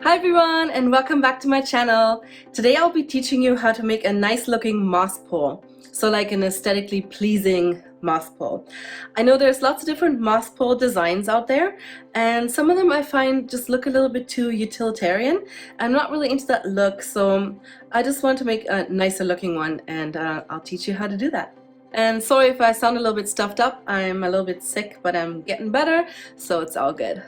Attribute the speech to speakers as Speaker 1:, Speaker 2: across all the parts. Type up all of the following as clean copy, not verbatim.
Speaker 1: Hi everyone and welcome back to my channel. Today I'll be teaching you how to make a nice looking moss pole. So like an aesthetically pleasing moss pole. I know there's lots of different moss pole designs out there and some of them I find just look a little bit too utilitarian. I'm not really into that look, so I just want to make a nicer looking one, and I'll teach you how to do that. And sorry if I sound a little bit stuffed up. I'm a little bit sick, but I'm getting better, so it's all good.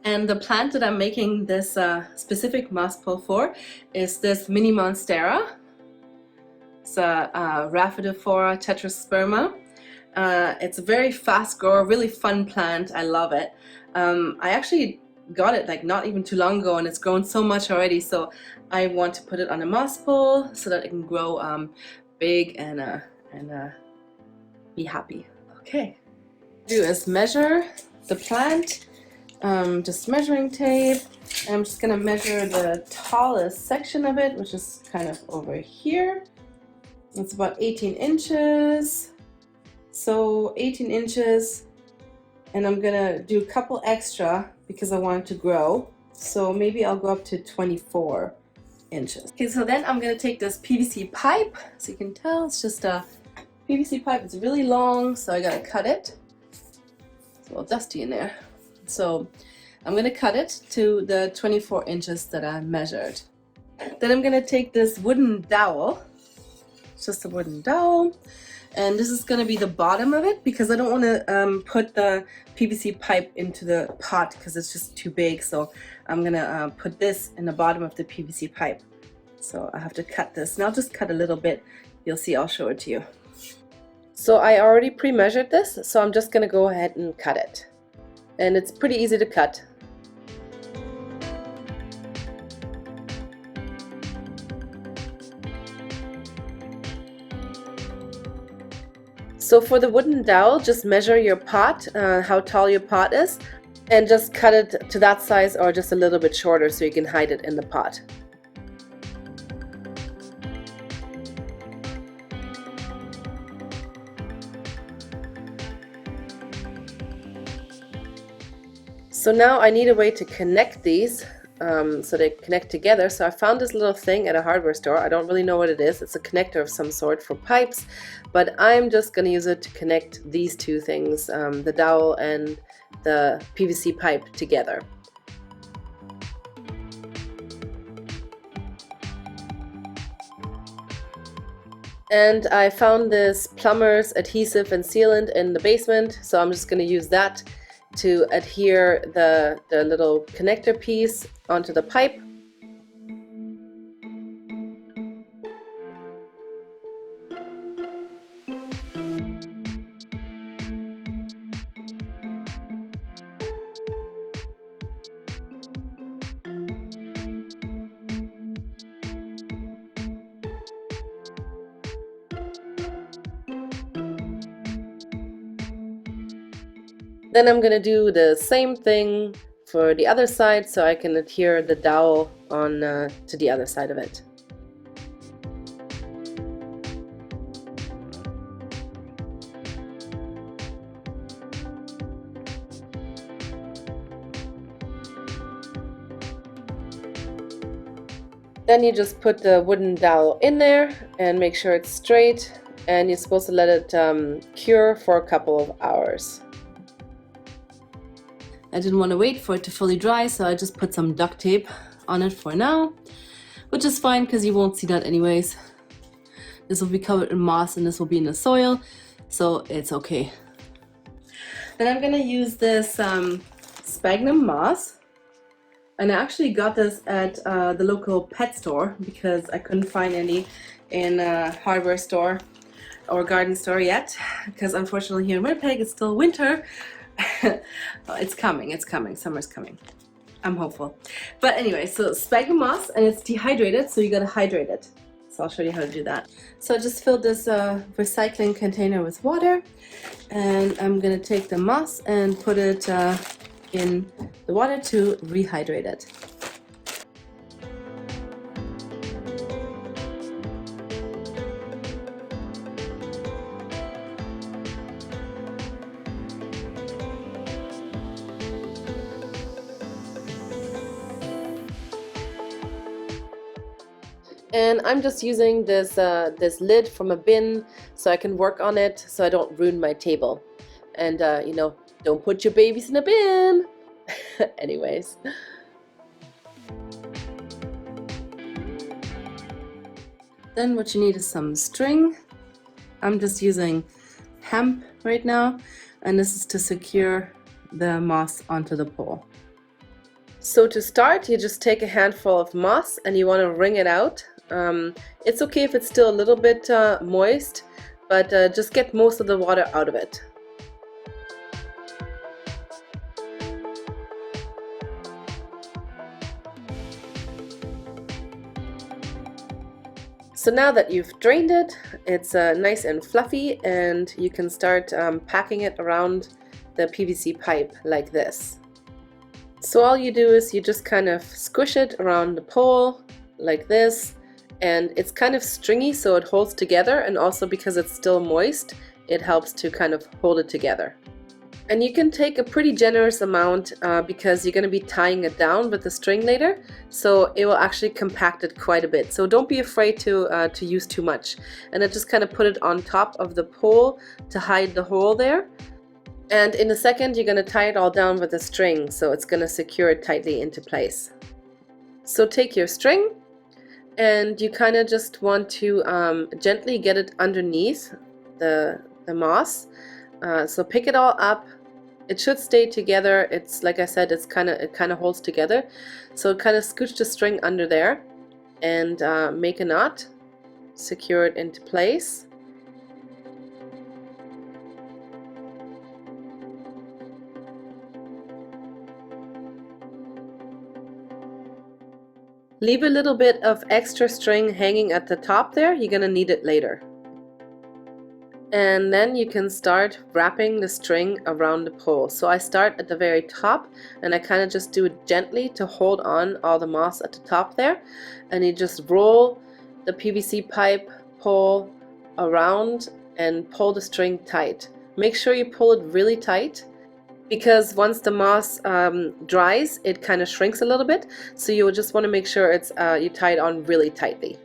Speaker 1: And the plant that I'm making this specific moss pole for is this mini Monstera. It's a Rhaphidophora tetrasperma. It's a very fast grower, really fun plant. I love it. I actually got it like not even too long ago, and it's grown so much already, so I want to put it on a moss pole so that it can grow big and be happy. Okay. What I do is measure the plant. Just measuring tape. I'm just gonna measure the tallest section of it, which is kind of over here. It's about 18 inches. So 18 inches, and I'm gonna do a couple extra because I want it to grow. So maybe I'll go up to 24 inches. Okay, so then I'm gonna take this PVC pipe. So you can tell it's just a PVC pipe. It's really long, so I gotta cut it. It's a little dusty in there. So I'm going to cut it to the 24 inches that I measured. Then I'm going to take this wooden dowel. It's just a wooden dowel. And this is going to be the bottom of it because I don't want to put the PVC pipe into the pot because it's just too big. So I'm going to put this in the bottom of the PVC pipe. So I have to cut this. And I'll just cut a little bit. You'll see, I'll show it to you. So I already pre-measured this. So I'm just going to go ahead and cut it. And it's pretty easy to cut. So for the wooden dowel, just measure your pot, how tall your pot is, and just cut it to that size or just a little bit shorter so you can hide it in the pot. So now I need a way to connect these so they connect together. So I found this little thing at a hardware store. I don't really know what it is. It's a connector of some sort for pipes, but I'm just going to use it to connect these two things, the dowel and the PVC pipe, together. And I found this plumber's adhesive and sealant in the basement, so I'm just going to use that to adhere the little connector piece onto the pipe. Then I'm going to do the same thing for the other side so I can adhere the dowel on to the other side of it. Then you just put the wooden dowel in there and make sure it's straight, and you're supposed to let it cure for a couple of hours. I didn't want to wait for it to fully dry, so I just put some duct tape on it for now, which is fine because you won't see that anyways. This will be covered in moss and this will be in the soil, so it's okay. Then I'm going to use this sphagnum moss, and I actually got this at the local pet store because I couldn't find any in a hardware store or garden store yet, because unfortunately here in Winnipeg it's still winter. It's coming, summer's coming. I'm hopeful. But anyway, so sphagnum moss, and it's dehydrated, so you gotta hydrate it. So I'll show you how to do that. So I just filled this recycling container with water, and I'm gonna take the moss and put it in the water to rehydrate it. And I'm just using this lid from a bin so I can work on it so I don't ruin my table. And you know, don't put your babies in a bin. Anyways. Then what you need is some string. I'm just using hemp right now, and this is to secure the moss onto the pole. So to start, you just take a handful of moss and you want to wring it out. It's okay if it's still a little bit moist, but just get most of the water out of it. So now that you've drained it, it's nice and fluffy, and you can start packing it around the PVC pipe like this. So all you do is you just kind of squish it around the pole like this, and it's kind of stringy so it holds together, and also because it's still moist, it helps to kind of hold it together. And you can take a pretty generous amount because you're going to be tying it down with the string later, so it will actually compact it quite a bit. So don't be afraid to use too much. And I just kind of put it on top of the pole to hide the hole there. And in a second you're going to tie it all down with a string, so it's going to secure it tightly into place. So take your string and you kind of just want to gently get it underneath the moss. So pick it all up. It should stay together. It's like I said, it kind of holds together. So kind of scooch the string under there and make a knot. Secure it into place. Leave a little bit of extra string hanging at the top there. You're gonna need it later. And then you can start wrapping the string around the pole. So I start at the very top and I kind of just do it gently to hold on all the moss at the top there. And you just roll the PVC pipe pole around and pull the string tight. Make sure you pull it really tight, because once the moss dries, it kind of shrinks a little bit. So you just want to make sure it's you tie it on really tightly.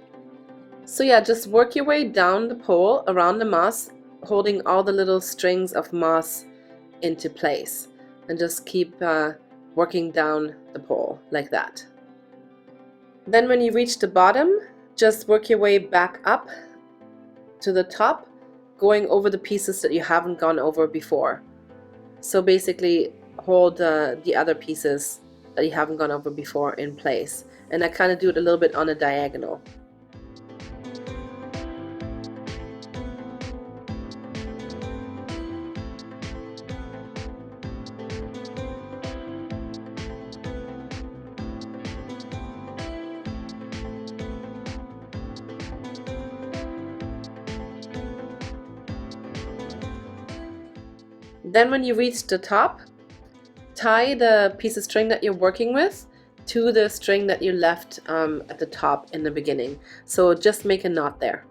Speaker 1: So yeah, just work your way down the pole around the moss, holding all the little strings of moss into place, and just keep working down the pole like that. Then when you reach the bottom, just work your way back up to the top, going over the pieces that you haven't gone over before. So basically hold the other pieces that you haven't gone over before in place, and I kind of do it a little bit on a diagonal. Then when you reach the top, tie the piece of string that you're working with to the string that you left at the top in the beginning. So just make a knot there.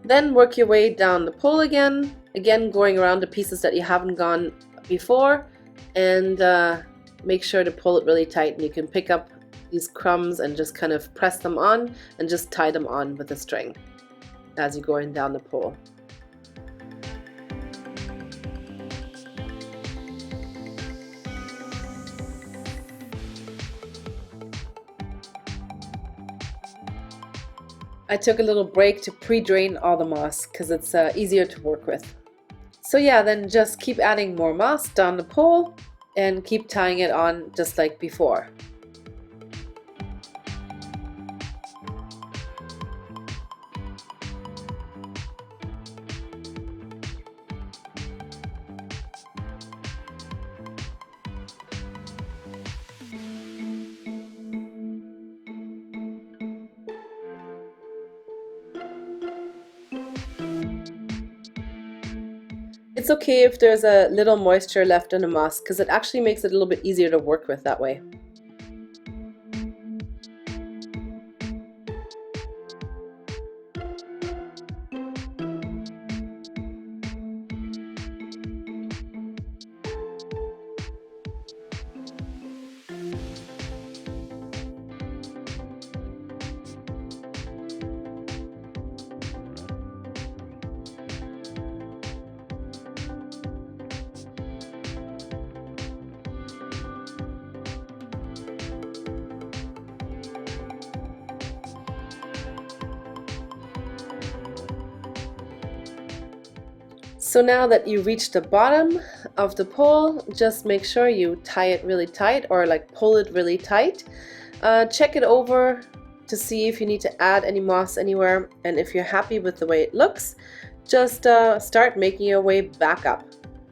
Speaker 1: Then work your way down the pole again going around the pieces that you haven't gone before, and make sure to pull it really tight. And you can pick up these crumbs and just kind of press them on and just tie them on with a string as you're going down the pole. I took a little break to pre-drain all the moss because it's easier to work with. So yeah, then just keep adding more moss down the pole and keep tying it on just like before. It's okay if there's a little moisture left in the moss because it actually makes it a little bit easier to work with that way. So now that you reach the bottom of the pole, just make sure you tie it really tight or like pull it really tight. Check it over to see if you need to add any moss anywhere, and if you're happy with the way it looks, just start making your way back up,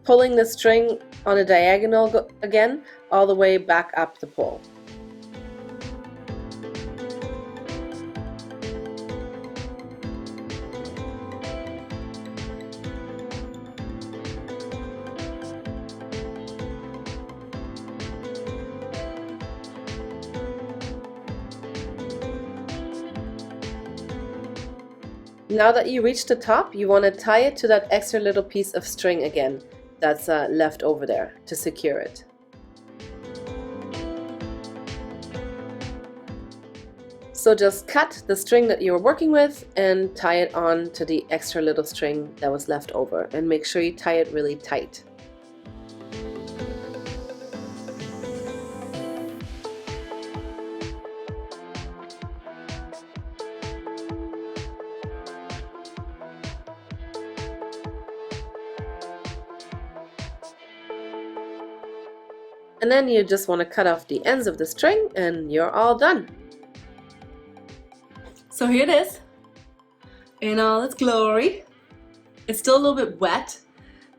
Speaker 1: pulling the string on a diagonal again all the way back up the pole. Now that you reach the top, you want to tie it to that extra little piece of string again that's left over there to secure it. So just cut the string that you were working with and tie it on to the extra little string that was left over, and make sure you tie it really tight. And then you just want to cut off the ends of the string and you're all done. So here it is in all its glory. It's still a little bit wet,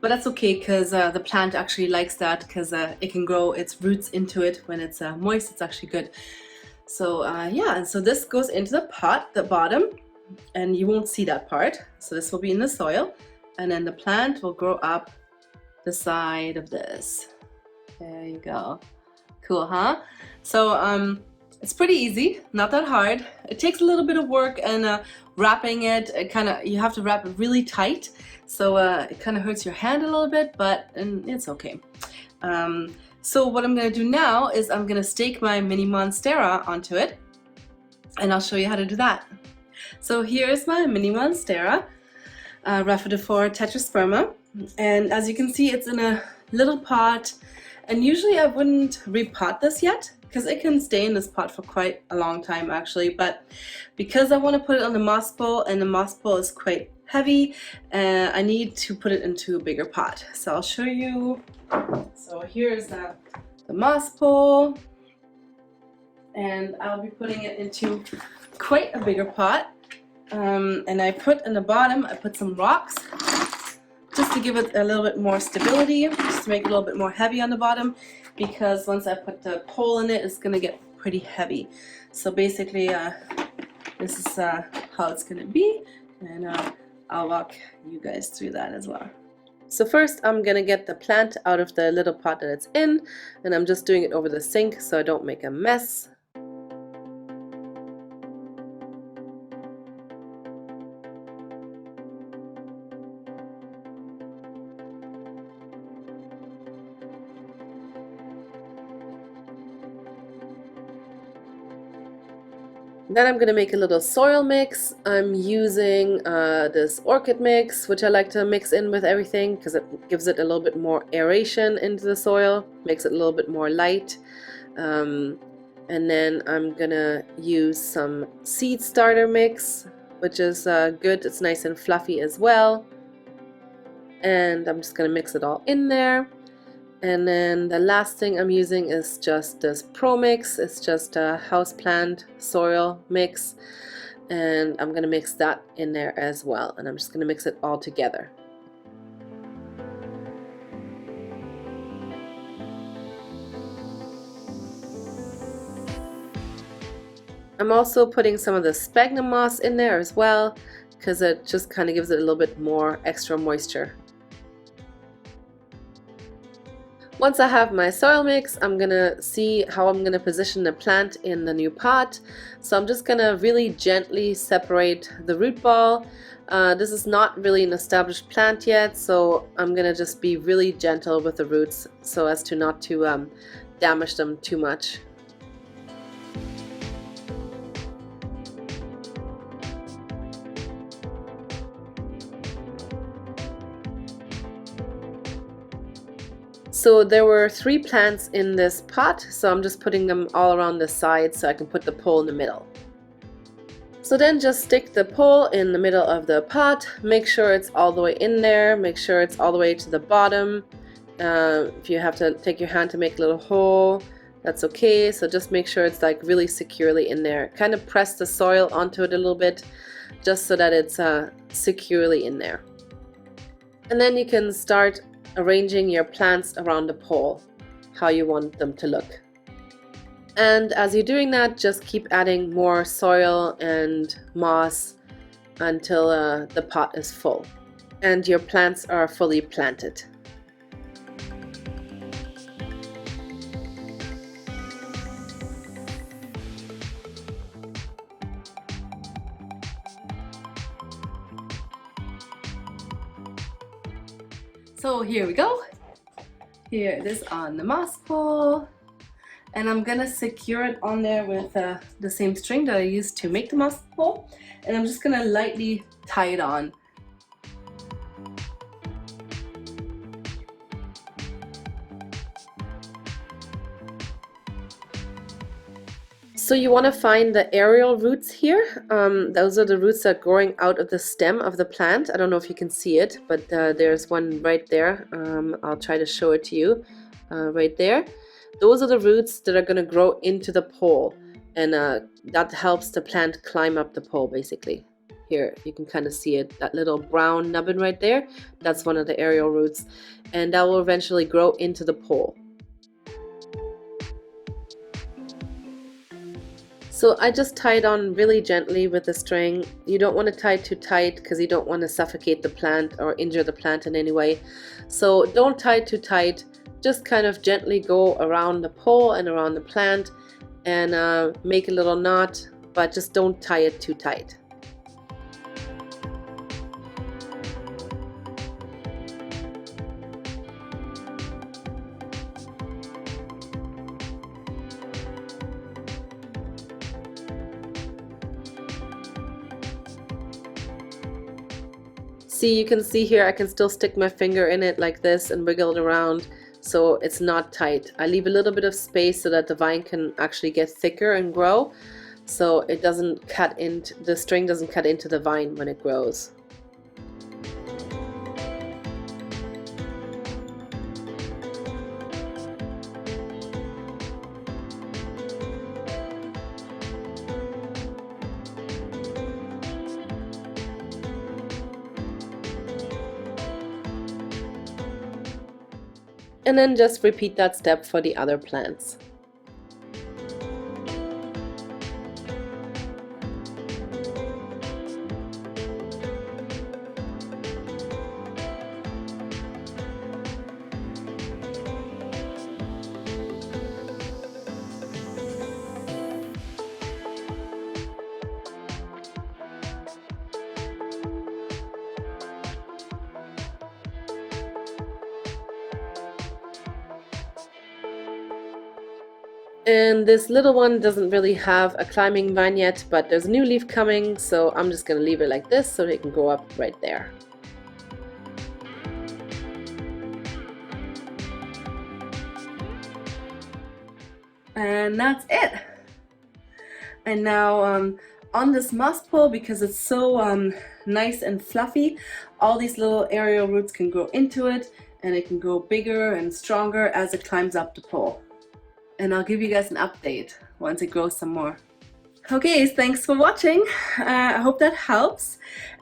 Speaker 1: but that's okay because the plant actually likes that, because it can grow its roots into it when it's moist. It's actually good. So yeah, and so this goes into the pot, the bottom, and you won't see that part. So this will be in the soil, and then the plant will grow up the side of this. There you go. Cool, huh? So it's pretty easy, not that hard. It takes a little bit of work, and wrapping it, you have to wrap it really tight, so it kind of hurts your hand a little bit, but it's okay. So what I'm going to do now is I'm going to stake my mini Monstera onto it, and I'll show you how to do that. So here's my mini Monstera, Rhaphidophora tetrasperma, and as you can see, it's in a little pot. And usually I wouldn't repot this yet, because it can stay in this pot for quite a long time actually, but because I want to put it on the moss bowl, and the moss bowl is quite heavy, I need to put it into a bigger pot. So I'll show you. So here's the moss bowl, and I'll be putting it into quite a bigger pot, and I put in the bottom, I put some rocks, just to give it a little bit more stability, just to make it a little bit more heavy on the bottom, because once I put the pole in it, it's going to get pretty heavy. So basically, this is how it's going to be, and I'll walk you guys through that as well. So first, I'm going to get the plant out of the little pot that it's in, and I'm just doing it over the sink so I don't make a mess. Then I'm going to make a little soil mix. I'm using this orchid mix, which I like to mix in with everything because it gives it a little bit more aeration into the soil, makes it a little bit more light. And then I'm going to use some seed starter mix, which is good. It's nice and fluffy as well. And I'm just going to mix it all in there. And then the last thing I'm using is just this Pro Mix. It's just a houseplant soil mix, and I'm going to mix that in there as well, and I'm just going to mix it all together. I'm also putting some of the sphagnum moss in there as well, because it just kind of gives it a little bit more extra moisture.
Speaker 2: Once I have my soil mix, I'm gonna see how I'm gonna position the plant in the new pot. So I'm just gonna really gently separate the root ball. This is not really an established plant yet, so I'm gonna just be really gentle with the roots so as to not to damage them too much. So there were 3 plants in this pot, so I'm just putting them all around the side so I can put the pole in the middle. So then just stick the pole in the middle of the pot, make sure it's all the way in there, make sure it's all the way to the bottom. If you have to take your hand to make a little hole, that's okay. So just make sure it's like really securely in there. Kind of press the soil onto it a little bit just so that it's securely in there. And then you can start arranging your plants around the pole, how you want them to look. And as you're doing that, just keep adding more soil and moss until the pot is full and your plants are fully planted.
Speaker 1: So here we go. Here it is on the moss pole. And I'm gonna secure it on there with the same string that I used to make the moss pole. And I'm just gonna lightly tie it on.
Speaker 2: So you want to find the aerial roots here. Those are the roots that are growing out of the stem of the plant. I don't know if you can see it, but there's one right there. I'll try to show it to you right there. Those are the roots that are going to grow into the pole, and that helps the plant climb up the pole basically. Here you can kind of see it, that little brown nubbin right there, that's one of the aerial roots, and that will eventually grow into the pole. So I just tie it on really gently with the string. You don't want to tie it too tight because you don't want to suffocate the plant or injure the plant in any way. So don't tie it too tight, just kind of gently go around the pole and around the plant and make a little knot, but just don't tie it too tight. See, you can see here I can still stick my finger in it like this and wiggle it around, so it's not tight. I leave a little bit of space so that the vine can actually get thicker and grow, so it doesn't cut into the string, doesn't cut into the vine when it grows. And then just repeat that step for the other plants. And this little one doesn't really have a climbing vine yet, but there's a new leaf coming, so I'm just going to leave it like this so it can go up right there.
Speaker 1: And that's it. And now on this moss pole, because it's so nice and fluffy, all these little aerial roots can grow into it, and it can grow bigger and stronger as it climbs up the pole. And I'll give you guys an update once it grows some more. Okay, thanks for watching. I hope that helps.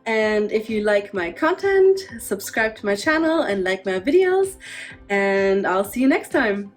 Speaker 1: And if you like my content, subscribe to my channel and like my videos. And I'll see you next time.